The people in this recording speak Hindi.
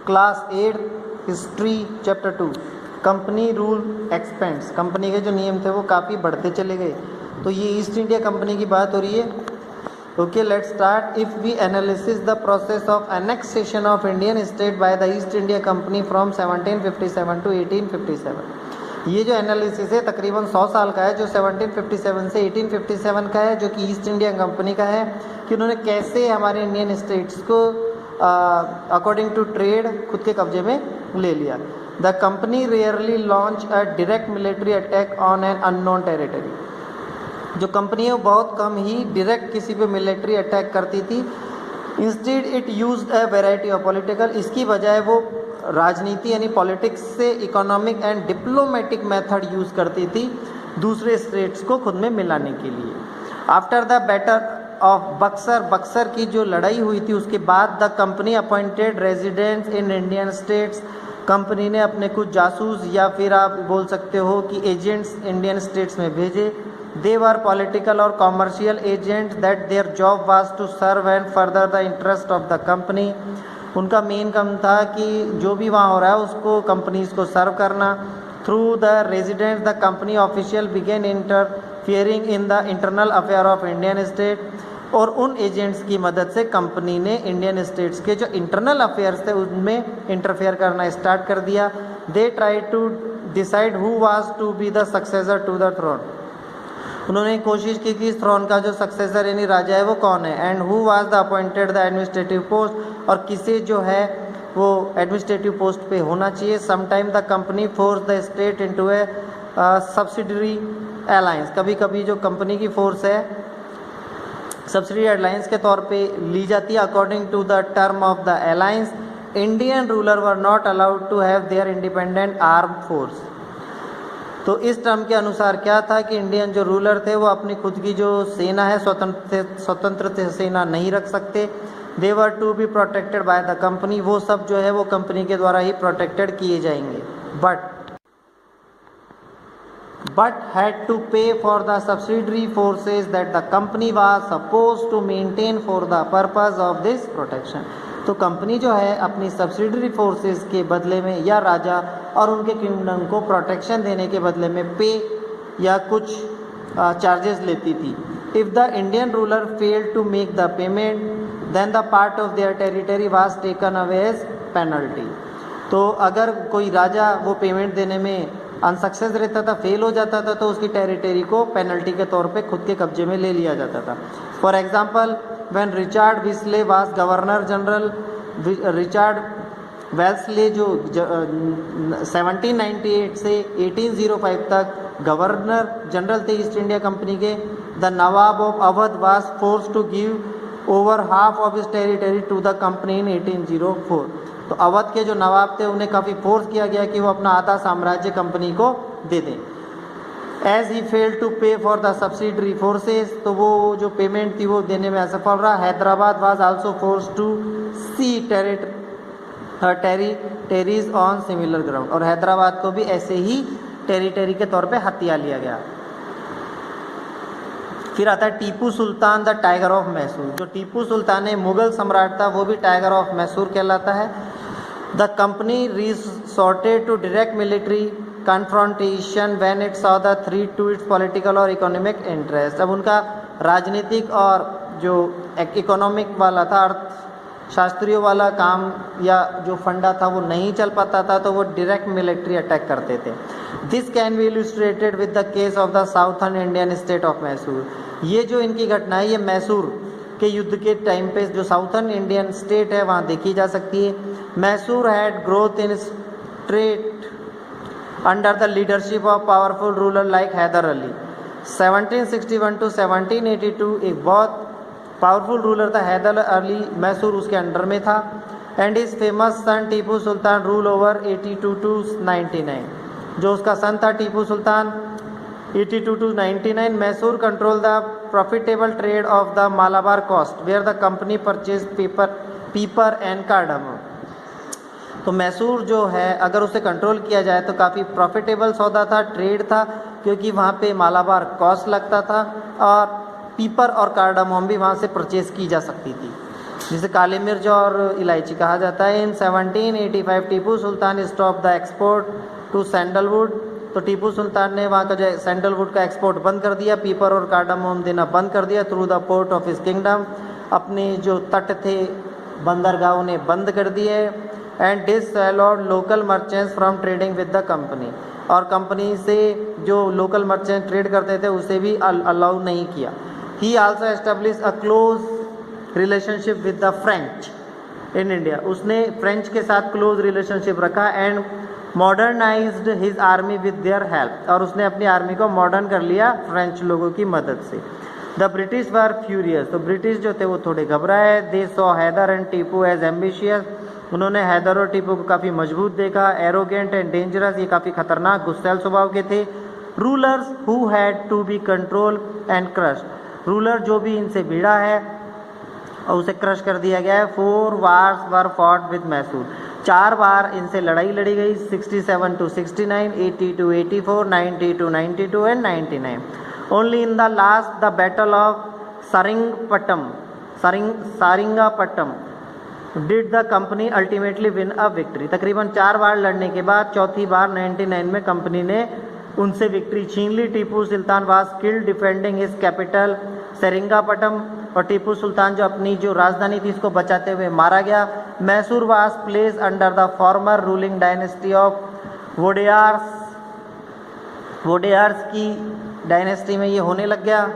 Class 8 history chapter 2 company rule expends. Company के जो नियम थे वो काफ़ी बढ़ते चले गए। तो ये ईस्ट इंडिया कंपनी की बात हो रही है। Okay, let's start. If we analysis the process of annexation of Indian state by the East India Company from 1757 to 1857, ये जो एनालिसिस है तकरीबन 100 साल का है, जो 1757 से 1857 का है, जो कि ईस्ट इंडिया कंपनी का है, कि उन्होंने कैसे हमारे इंडियन स्टेट्स को अकॉर्डिंग टू ट्रेड खुद के कब्जे में ले लिया। The company rarely launch a direct military attack on an unknown territory. जो कंपनी है वो बहुत कम ही डायरेक्ट किसी पे मिलिट्री अटैक करती थी। Instead it used a variety of political, इसकी बजाय वो राजनीति यानी पॉलिटिक्स से economic and diplomatic method use करती थी दूसरे स्टेट्स को खुद में मिलाने के लिए। After the battle of Buxar, Buxar की जो लड़ाई हुई थी उसके बाद the company appointed residents in Indian states, company ने अपने कुछ जासूस या फिर आप बोल सकते हो कि एजेंट्स इंडियन स्टेट्स में भेजे। दे वर पॉलिटिकल और commercial agents that their job was to serve and further the interest of the company. उनका मेन काम था कि जो भी वहाँ हो रहा है उसको कंपनीज को सर्व करना। Through the residents the company official began interfering in the internal affair of Indian state, और उन एजेंट्स की मदद से कंपनी ने इंडियन स्टेट्स के जो इंटरनल अफेयर्स थे उनमें इंटरफेयर करना स्टार्ट कर दिया। They try to decide who was to be the successor to the throne. उन्होंने कोशिश की कि इस थ्रोन का जो सक्सेसर यानी राजा है वो कौन है। And who was the appointed the administrative post, और किसे जो है वो एडमिनिस्ट्रेटिव पोस्ट पे होना चाहिए। Sometime the company force the state into A subsidiary alliance, कभी कभी जो कंपनी की फोर्स है सब्सिडी अलायंस के तौर पे ली जाती है। According to the term of the alliance, Indian ruler were not allowed to have their independent arm force. तो इस टर्म के अनुसार क्या था कि इंडियन जो रूलर थे वो अपनी खुद की जो सेना है स्वतंत्र सेना नहीं रख सकते। They were to be protected by the company, वो सब जो है वो कंपनी के द्वारा ही प्रोटेक्टेड किए जाएंगे। but had to pay for the subsidiary forces that the company was supposed to maintain for the purpose of this protection। तो कंपनी जो है अपनी सब्सिडरी फोर्सेस के बदले में या राजा और उनके किंगडम को प्रोटेक्शन देने के बदले में पे या कुछ चार्जेस लेती थी। If the Indian ruler failed to make the payment then the part of their territory was taken away as penalty. तो अगर कोई राजा वो पेमेंट देने में अनसक्सेस रहता था, फेल हो जाता था, तो उसकी टेरिटरी को पेनल्टी के तौर पे खुद के कब्जे में ले लिया जाता था। For example, when Richard Wellesley was governor general, Richard Wellesley जो 1798 से 1805 तक गवर्नर जनरल थे ईस्ट इंडिया कंपनी के, the nawab of Awadh was force to give over half of his territory to the company in 1804। तो अवध के जो नवाब थे उन्हें काफ़ी फोर्स किया गया कि वो अपना आधा साम्राज्य कंपनी को दे दें। एज ही फेल टू पे फॉर द सब्सिडरी फोर्सेस, तो वो जो पेमेंट थी वो देने में असफल रहा। Hyderabad was also force to cede territories on similar ground, और हैदराबाद को भी ऐसे ही टेरिटरी के तौर पे हथिया लिया गया। फिर आता है Tipu Sultan the tiger of Mysore. जो टीपू सुल्तान है मुगल सम्राट था, वो भी टाइगर ऑफ मैसूर कहलाता है। The company resorted to direct military confrontation when it saw the threat to its political और इकोनॉमिक इंटरेस्ट। अब उनका राजनीतिक और जो इकोनॉमिक वाला था, अर्थशास्त्रीय वाला काम या जो फंडा था वो नहीं चल पाता था, तो वो डायरेक्ट मिलिट्री अटैक करते थे। This can be illustrated with the case of the southern Indian state of Mysore. ये जो इनकी घटना है ये मैसूर के युद्ध के टाइम पे जो साउथर्न इंडियन स्टेट है वहाँ देखी जा सकती है। Mysore had growth in state under the leadership of powerful ruler like Haidar Ali. 1761 to 1782 एक बहुत पावरफुल रूलर था हैदर अली, मैसूर उसके अंडर में था। And is famous son Tipu Sultan rule over 82 to 99। जो उसका सन था Tipu Sultan 82 to 99। Mysore control the profitable trade of the Malabar coast where the company purchase pepper and cardamom. तो मैसूर जो है अगर उसे कंट्रोल किया जाए तो काफ़ी प्रॉफिटेबल सौदा था, ट्रेड था, क्योंकि वहाँ पे मालाबार कॉस्ट लगता था और पीपर और कार्डमम भी वहाँ से परचेज़ की जा सकती थी। जिसे काली मिर्च और इलायची कहा जाता है। In 1785 Tipu Sultan stop the export to sandalwood. तो टीपू सुल्तान ने वहाँ का जो सैंडलवुड का एक्सपोर्ट बंद कर दिया, पीपर और कार्डामोम देना बंद कर दिया through the port of his kingdom. अपने जो तट थे बंदरगाहों ने बंद कर दिए। And disallowed local merchants from trading with the company, और कंपनी से जो लोकल मर्चेंट ट्रेड करते थे उसे भी अलाउ नहीं किया। ही also establish a close relationship with the French in India. उसने फ्रेंच के साथ क्लोज रिलेशनशिप रखा। And modernised his army with their help, और उसने अपनी आर्मी को मॉडर्न कर लिया फ्रेंच लोगों की मदद से। द ब्रिटिश वर फ्यूरियस, तो ब्रिटिश जो थे वो थोड़े घबराए। They saw Haidar and Tipu as ambitious, उन्होंने हैदर और टीपू को काफ़ी मजबूत देखा। एरोगेंट एंड डेंजरस, ये काफ़ी खतरनाक गुस्सैल स्वभाव के थे। Rulers who had to be control and crush, ruler जो भी इनसे भिड़ा है और उसे क्रश कर दिया गया है। 4 wars were fought with Mysore, 4 बार इनसे लड़ाई लड़ी गई। 67 to 69, 80 to 84, 90 to 92 and 99। Only in the last the battle of Seringapatam did the company ultimately win a victory. तकरीबन 4 बार लड़ने के बाद चौथी बार 99 में कंपनी ने उनसे विक्ट्री छीन ली। Tipu Sultan was killed defending his capital Seringapatam, और टीपू सुल्तान जो अपनी जो राजधानी थी इसको बचाते हुए मारा गया। Mysore was placed under the former ruling dynasty of Wodeyars, Wodeyars की डायनेस्टी में ये होने लग गया।